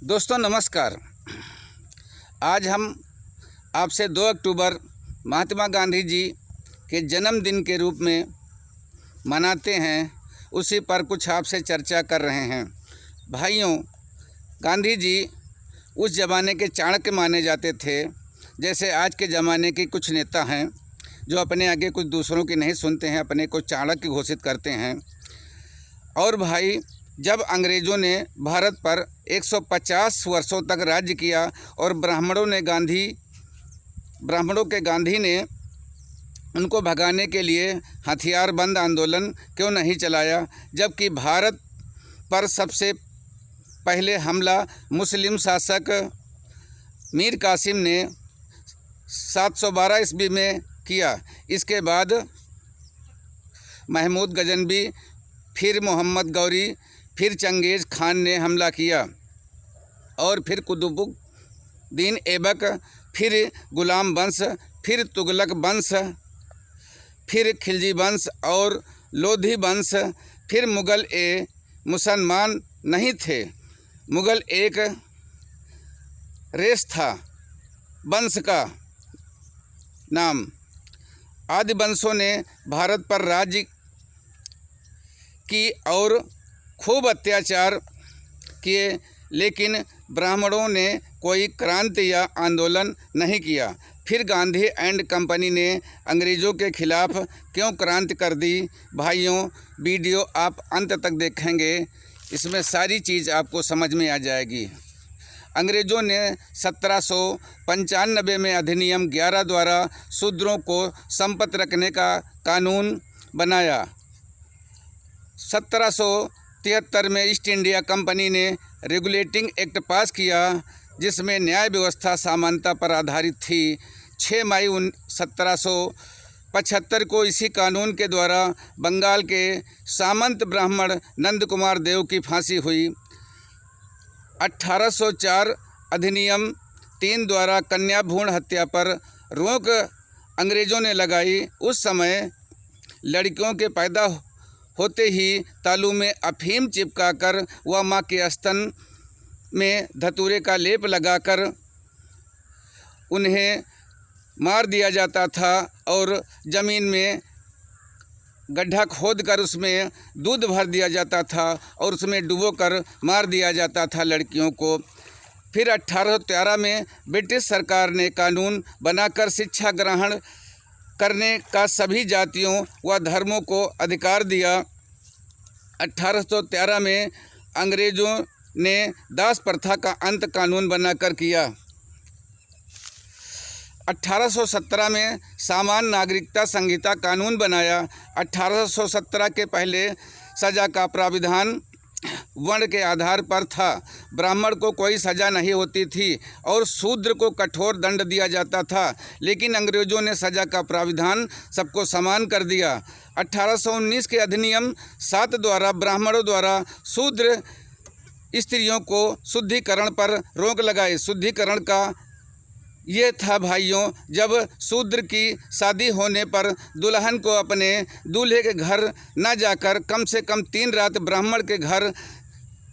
दोस्तों नमस्कार। आज हम आपसे 2 अक्टूबर महात्मा गांधी जी के जन्मदिन के रूप में मनाते हैं, उसी पर कुछ आपसे चर्चा कर रहे हैं। भाइयों, गांधी जी उस ज़माने के चाणक्य माने जाते थे। जैसे आज के ज़माने के कुछ नेता हैं जो अपने आगे कुछ दूसरों की नहीं सुनते हैं, अपने को चाणक्य घोषित करते हैं। और भाई, जब अंग्रेज़ों ने भारत पर 150 वर्षों तक राज्य किया और ब्राह्मणों के गांधी ने उनको भगाने के लिए हथियार बंद आंदोलन क्यों नहीं चलाया, जबकि भारत पर सबसे पहले हमला मुस्लिम शासक मीर कासिम ने 712 ईस्वी में किया। इसके बाद महमूद गजनवी, फिर मोहम्मद गौरी, फिर चंगेज़ खान ने हमला किया और फिर कुतुबुद्दीन ऐबक, फिर गुलाम वंश, फिर तुगलक वंश, फिर खिलजी वंश और लोधी वंश। फिर मुग़ल मुसलमान नहीं थे, मुग़ल एक रेस था, वंश का नाम। आदि वंशों ने भारत पर राज्य की और खूब अत्याचार किए, लेकिन ब्राह्मणों ने कोई क्रांति या आंदोलन नहीं किया। फिर गांधी एंड कंपनी ने अंग्रेज़ों के खिलाफ क्यों क्रांति कर दी? भाइयों, वीडियो आप अंत तक देखेंगे, इसमें सारी चीज़ आपको समझ में आ जाएगी। अंग्रेज़ों ने 1795 में अधिनियम 11 द्वारा शूद्रों को संपत्ति रखने का कानून बनाया। 1773 में ईस्ट इंडिया कंपनी ने रेगुलेटिंग एक्ट पास किया, जिसमें न्याय व्यवस्था समानता पर आधारित थी। 6 मई 1775 को इसी कानून के द्वारा बंगाल के सामंत ब्राह्मण नंद कुमार देव की फांसी हुई। 1804 अधिनियम 3 द्वारा कन्या भ्रूण हत्या पर रोक अंग्रेज़ों ने लगाई। उस समय लड़कियों के पैदा होते ही तालू में अफीम चिपकाकर व माँ के स्तन में धतूरे का लेप लगाकर उन्हें मार दिया जाता था और ज़मीन में गड्ढा खोदकर उसमें दूध भर दिया जाता था और उसमें डुबोकर मार दिया जाता था लड़कियों को। फिर 1813 में ब्रिटिश सरकार ने कानून बनाकर शिक्षा ग्रहण करने का सभी जातियों व धर्मों को अधिकार दिया। 1813 में अंग्रेज़ों ने दास प्रथा का अंत कानून बनाकर किया। 1817 में सामान्य नागरिकता संहिता कानून बनाया। 1817 के पहले सज़ा का प्राविधान वर्ण के आधार पर था। ब्राह्मण को कोई सज़ा नहीं होती थी और शूद्र को कठोर दंड दिया जाता था, लेकिन अंग्रेज़ों ने सज़ा का प्राविधान सबको समान कर दिया। 1819 के अधिनियम 7 द्वारा ब्राह्मणों द्वारा शूद्र स्त्रियों को शुद्धिकरण पर रोक लगाई। शुद्धिकरण का ये था भाइयों, जब शूद्र की शादी होने पर दुल्हन को अपने दूल्हे के घर न जाकर कम से कम 3 रात ब्राह्मण के घर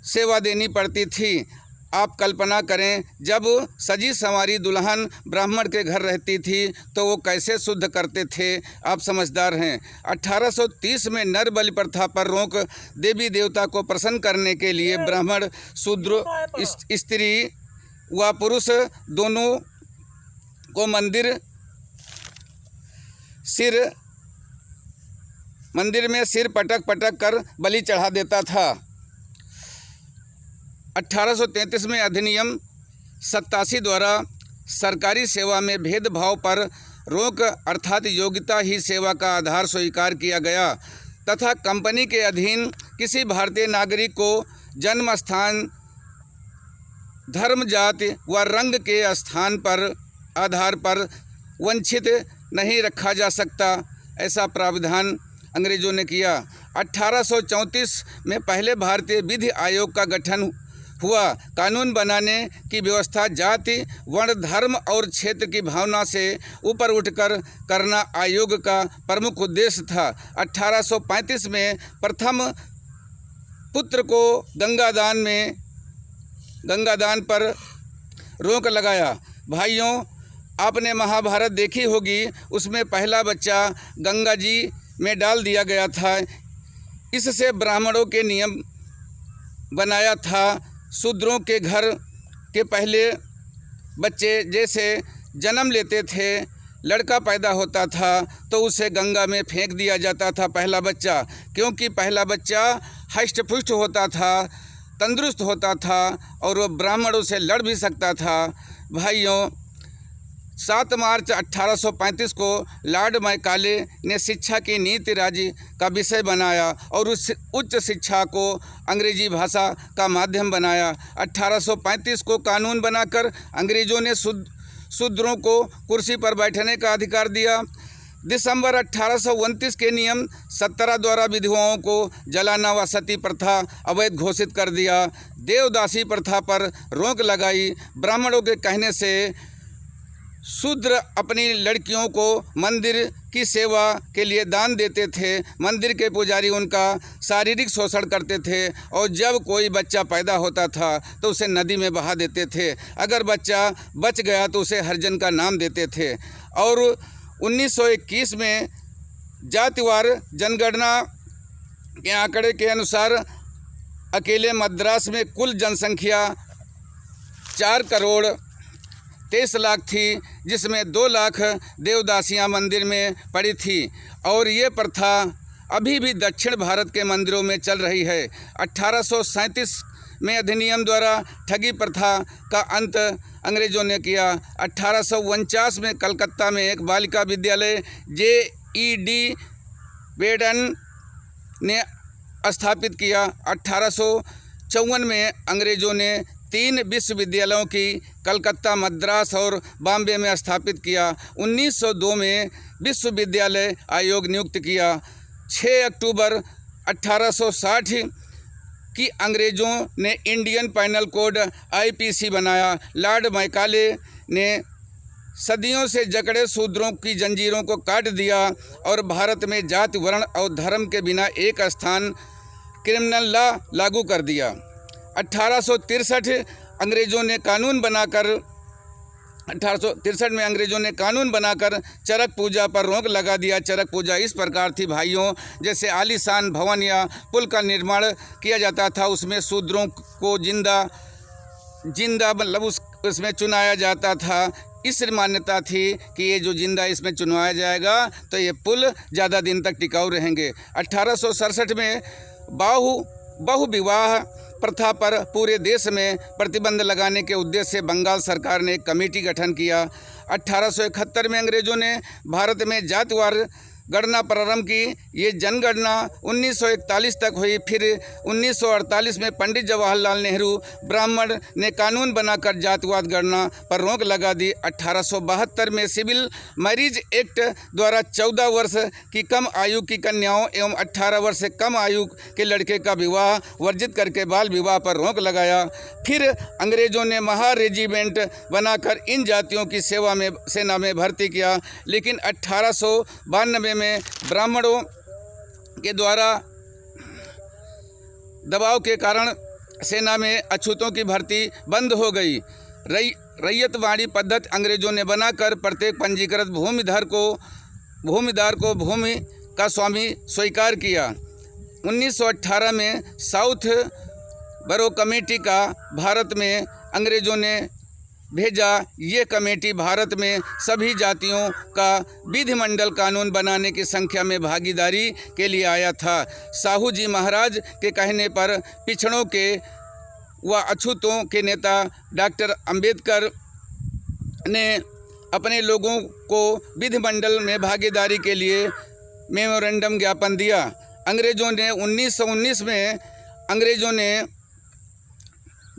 सेवा देनी पड़ती थी। आप कल्पना करें, जब सजी संवारी दुल्हन ब्राह्मण के घर रहती थी तो वो कैसे शुद्ध करते थे। आप समझदार हैं। 1830 में नर बलि प्रथा पर रोक देवी देवता को प्रसन्न करने के लिए ब्राह्मण, शूद्र, स्त्री व पुरुष दोनों को मंदिर में सिर पटक कर बलि चढ़ा देता था। 1833 में अधिनियम 87 द्वारा सरकारी सेवा में भेदभाव पर रोक अर्थात योग्यता ही सेवा का आधार स्वीकार किया गया तथा कंपनी के अधीन किसी भारतीय नागरिक को जन्म स्थान, धर्म, जाति व रंग के स्थान पर आधार पर वंचित नहीं रखा जा सकता, ऐसा प्रावधान अंग्रेज़ों ने किया। 1834 में पहले भारतीय विधि आयोग का गठन हुआ। कानून बनाने की व्यवस्था जाति, वर्ण, धर्म और क्षेत्र की भावना से ऊपर उठकर करना आयोग का प्रमुख उद्देश्य था। 1835 में प्रथम पुत्र को गंगादान में गंगादान पर रोक लगाया। भाइयों, आपने महाभारत देखी होगी, उसमें पहला बच्चा गंगा जी में डाल दिया गया था। इससे ब्राह्मणों के नियम बनाया था। शूद्रों के घर के पहले बच्चे जैसे जन्म लेते थे, लड़का पैदा होता था तो उसे गंगा में फेंक दिया जाता था पहला बच्चा, क्योंकि पहला बच्चा हष्ट पुष्ट होता था, तंदुरुस्त होता था और वो ब्राह्मणों से लड़ भी सकता था। भाइयों, 7 मार्च 1835 को लॉर्ड मैकाले ने शिक्षा की नीति राज्य का विषय बनाया और उस उच्च शिक्षा को अंग्रेजी भाषा का माध्यम बनाया। 1835 को कानून बनाकर अंग्रेज़ों ने शूद्रों को कुर्सी पर बैठने का अधिकार दिया। दिसंबर 1829 के नियम 17 द्वारा विधवाओं को जलाना व सती प्रथा अवैध घोषित कर दिया। देवदासी प्रथा पर रोक लगाई। ब्राह्मणों के कहने से शूद्र अपनी लड़कियों को मंदिर की सेवा के लिए दान देते थे। मंदिर के पुजारी उनका शारीरिक शोषण करते थे और जब कोई बच्चा पैदा होता था तो उसे नदी में बहा देते थे। अगर बच्चा बच गया तो उसे हरिजन का नाम देते थे। और 1921 में जातिवार जनगणना के आंकड़े के अनुसार अकेले मद्रास में कुल जनसंख्या 4,23,00,000 थी, जिसमें 2 लाख देवदासियां मंदिर में पड़ी थी। और ये प्रथा अभी भी दक्षिण भारत के मंदिरों में चल रही है। 1837 में अधिनियम द्वारा ठगी प्रथा का अंत अंग्रेज़ों ने किया। 1849 में कलकत्ता में एक बालिका विद्यालय J.E.D. वेडन ने स्थापित किया। 1854 में अंग्रेज़ों ने 3 विश्वविद्यालयों की कलकत्ता, मद्रास और बॉम्बे में स्थापित किया। 1902 में विश्वविद्यालय आयोग नियुक्त किया। 6 अक्टूबर 1860 की अंग्रेज़ों ने इंडियन पैनल कोड IPC बनाया। लॉर्ड मैकाले ने सदियों से जकड़े शूद्रों की जंजीरों को काट दिया और भारत में जाति, वर्ण और धर्म के बिना एक स्थान क्रिमिनल लॉ लागू कर दिया। 1863 अंग्रेज़ों ने कानून बनाकर 1863 में अंग्रेज़ों ने कानून बनाकर चरक पूजा पर रोक लगा दिया। चरक पूजा इस प्रकार थी भाइयों, जैसे आलीशान भवन या पुल का निर्माण किया जाता था, उसमें शूद्रों को जिंदा मतलब उसमें चुनाया जाता था। इस मान्यता थी कि ये जो जिंदा इसमें चुनवाया जाएगा तो ये पुल ज़्यादा दिन तक टिकाऊ रहेंगे। 1867 में बहु विवाह प्रथा पर पूरे देश में प्रतिबंध लगाने के उद्देश्य से बंगाल सरकार ने एक कमेटी गठन किया। 1871 में अंग्रेज़ों ने भारत में जातिवार गणना प्रारंभ की। ये जनगणना 1941 तक हुई। फिर 1948 में पंडित जवाहरलाल नेहरू ब्राह्मण ने कानून बनाकर जातिवाद गणना पर रोक लगा दी। 1872 में सिविल मैरिज एक्ट द्वारा 14 वर्ष की कम आयु की कन्याओं एवं 18 वर्ष से कम आयु के लड़के का विवाह वर्जित करके बाल विवाह पर रोक लगाया। फिर अंग्रेज़ों ने महा रेजिमेंट बनाकर इन जातियों की सेना में भर्ती किया। लेकिन 1892 में ब्राह्मणों के द्वारा दबाव के कारण सेना में अछूतों की भर्ती बंद हो गई। रैयतवाड़ी पद्धति अंग्रेज़ों ने बनाकर प्रत्येक पंजीकृत भूमिदार को भूमि का स्वामी स्वीकार किया। 1918 में साउथ बरो कमेटी का भारत में अंग्रेज़ों ने भेजा। ये कमेटी भारत में सभी जातियों का विधिमंडल कानून बनाने की संख्या में भागीदारी के लिए आया था। साहू जी महाराज के कहने पर पिछड़ों के व अछूतों के नेता डॉक्टर अंबेडकर ने अपने लोगों को विधिमंडल में भागीदारी के लिए मेमोरेंडम ज्ञापन दिया। अंग्रेज़ों ने 1919 में अंग्रेज़ों ने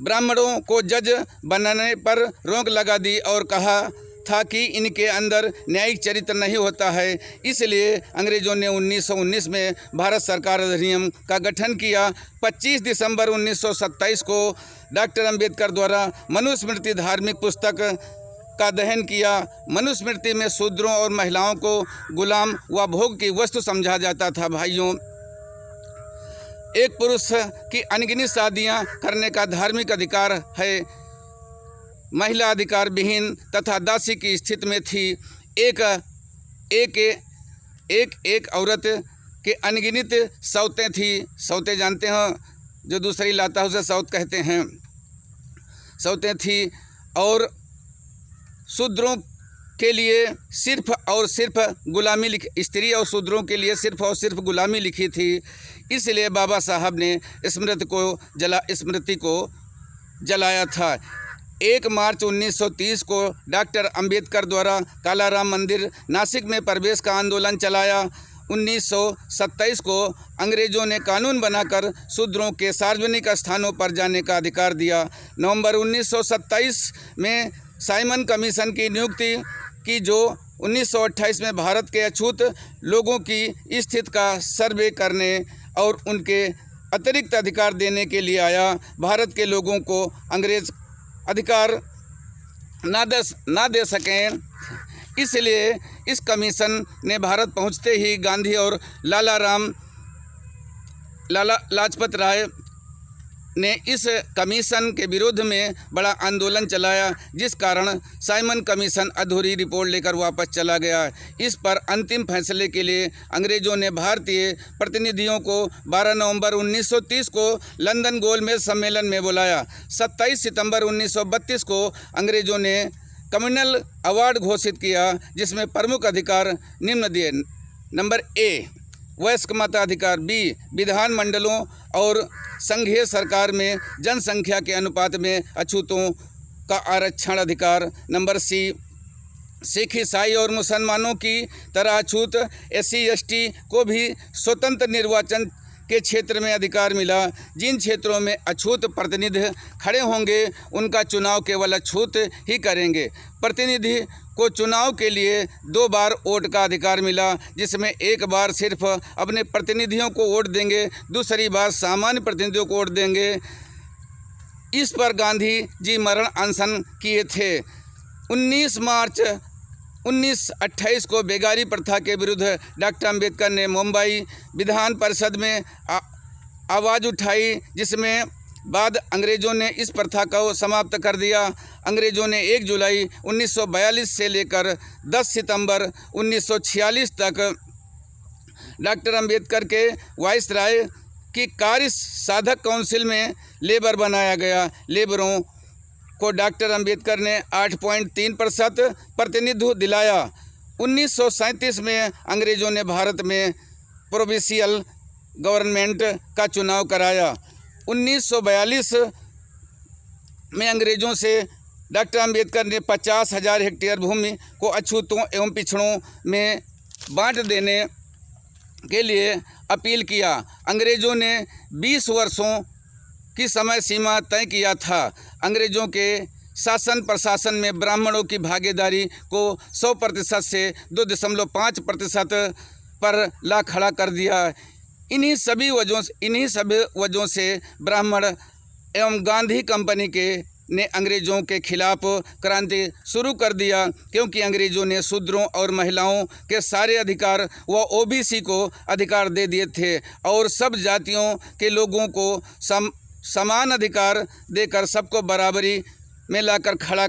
ब्राह्मणों को जज बनाने पर रोक लगा दी और कहा था कि इनके अंदर न्यायिक चरित्र नहीं होता है। इसलिए अंग्रेज़ों ने 1919 में भारत सरकार अधिनियम का गठन किया। 25 दिसंबर 1927 को डॉक्टर अंबेडकर द्वारा मनुस्मृति धार्मिक पुस्तक का दहन किया। मनुस्मृति में शूद्रों और महिलाओं को गुलाम व भोग की वस्तु समझा जाता था। भाइयों, एक पुरुष की अनगिनत शादियां करने का धार्मिक अधिकार है। महिला अधिकार विहीन तथा दासी की स्थिति में थी। एक औरत के अनगिनत सौतें थी। सौतें जानते हो, जो दूसरी लाता है उसे सौत कहते हैं। सौतें थी और शूद्रों के लिए सिर्फ और सिर्फ गुलामी स्त्री और शूद्रों के लिए सिर्फ और सिर्फ गुलामी लिखी थी। इसलिए बाबा साहब ने स्मृति को जलाया था। 1 मार्च 1930 को डॉक्टर अंबेडकर द्वारा कालाराम मंदिर नासिक में प्रवेश का आंदोलन चलाया। 1927 को अंग्रेज़ों ने कानून बनाकर शूद्रों के सार्वजनिक स्थानों पर जाने का अधिकार दिया। नवंबर 1927 में साइमन कमीशन की नियुक्ति की, जो 1928 में भारत के अछूत लोगों की स्थिति का सर्वे करने और उनके अतिरिक्त अधिकार देने के लिए आया। भारत के लोगों को अंग्रेज अधिकार ना दे सकें, इसलिए इस कमीशन ने भारत पहुंचते ही गांधी और लाला लाजपत राय ने इस कमीशन के विरोध में बड़ा आंदोलन चलाया, जिस कारण साइमन कमीशन अधूरी रिपोर्ट लेकर वापस चला गया। इस पर अंतिम फैसले के लिए अंग्रेज़ों ने भारतीय प्रतिनिधियों को 12 नवंबर 1930 को लंदन गोलमेज सम्मेलन में बुलाया। 27 सितंबर 1932 को अंग्रेज़ों ने कम्युनल अवार्ड घोषित किया, जिसमें प्रमुख अधिकार निम्न दिए। नंबर ए, वयस्क मताधिकार। बी, विधानमंडलों और संघीय सरकार में जनसंख्या के अनुपात में अछूतों का आरक्षण अधिकार। नंबर सी, सिख, ईसाई और मुसलमानों की तरह अछूत SC ST को भी स्वतंत्र निर्वाचन के क्षेत्र में अधिकार मिला। जिन क्षेत्रों में अछूत प्रतिनिधि खड़े होंगे उनका चुनाव केवल अछूत ही करेंगे। प्रतिनिधि को चुनाव के लिए 2 बार वोट का अधिकार मिला, जिसमें एक बार सिर्फ अपने प्रतिनिधियों को वोट देंगे, दूसरी बार सामान्य प्रतिनिधियों को वोट देंगे। इस पर गांधी जी मरण अनशन किए थे। 19 मार्च 1928 को बेगारी प्रथा के विरुद्ध डॉक्टर अंबेडकर ने मुंबई विधान परिषद में आवाज़ उठाई, जिसमें बाद अंग्रेज़ों ने इस प्रथा को समाप्त कर दिया। अंग्रेज़ों ने 1 जुलाई 1942 से लेकर 10 सितंबर 1946 तक डॉक्टर अंबेडकर के वाइसराय की कार्य साधक काउंसिल में लेबर बनाया गया। लेबरों को डॉक्टर अंबेडकर ने 8.3% प्रतिनिधित्व दिलाया। 1937 में अंग्रेज़ों ने भारत में प्रोविंशियल गवर्नमेंट का चुनाव कराया। 1942 में अंग्रेज़ों से डॉक्टर अंबेडकर ने 50,000 हेक्टेयर भूमि को अछूतों एवं पिछड़ों में बांट देने के लिए अपील किया। अंग्रेज़ों ने 20 वर्षों की समय सीमा तय किया था। अंग्रेज़ों के शासन प्रशासन में ब्राह्मणों की भागीदारी को 100% से 2.5% पर ला खड़ा कर दिया। इन्हीं सभी वजहों से ब्राह्मण एवं गांधी कंपनी ने अंग्रेज़ों के खिलाफ क्रांति शुरू कर दिया, क्योंकि अंग्रेज़ों ने शूद्रों और महिलाओं के सारे अधिकार व OBC को अधिकार दे दिए थे और सब जातियों के लोगों को समान अधिकार देकर सबको बराबरी में लाकर खड़ा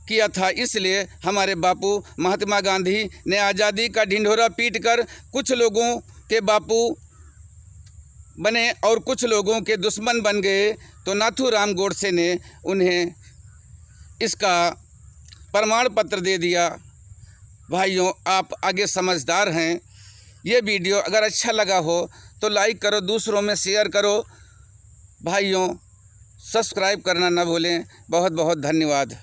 किया था। इसलिए हमारे बापू महात्मा गांधी ने आज़ादी का ढिंढोरा पीटकर कुछ लोगों के बापू बने और कुछ लोगों के दुश्मन बन गए, तो नाथूराम गोडसे ने उन्हें इसका प्रमाण पत्र दे दिया। भाइयों, आप आगे समझदार हैं। ये वीडियो अगर अच्छा लगा हो तो लाइक करो, दूसरों में शेयर करो। भाइयों, सब्सक्राइब करना ना भूलें। बहुत बहुत धन्यवाद।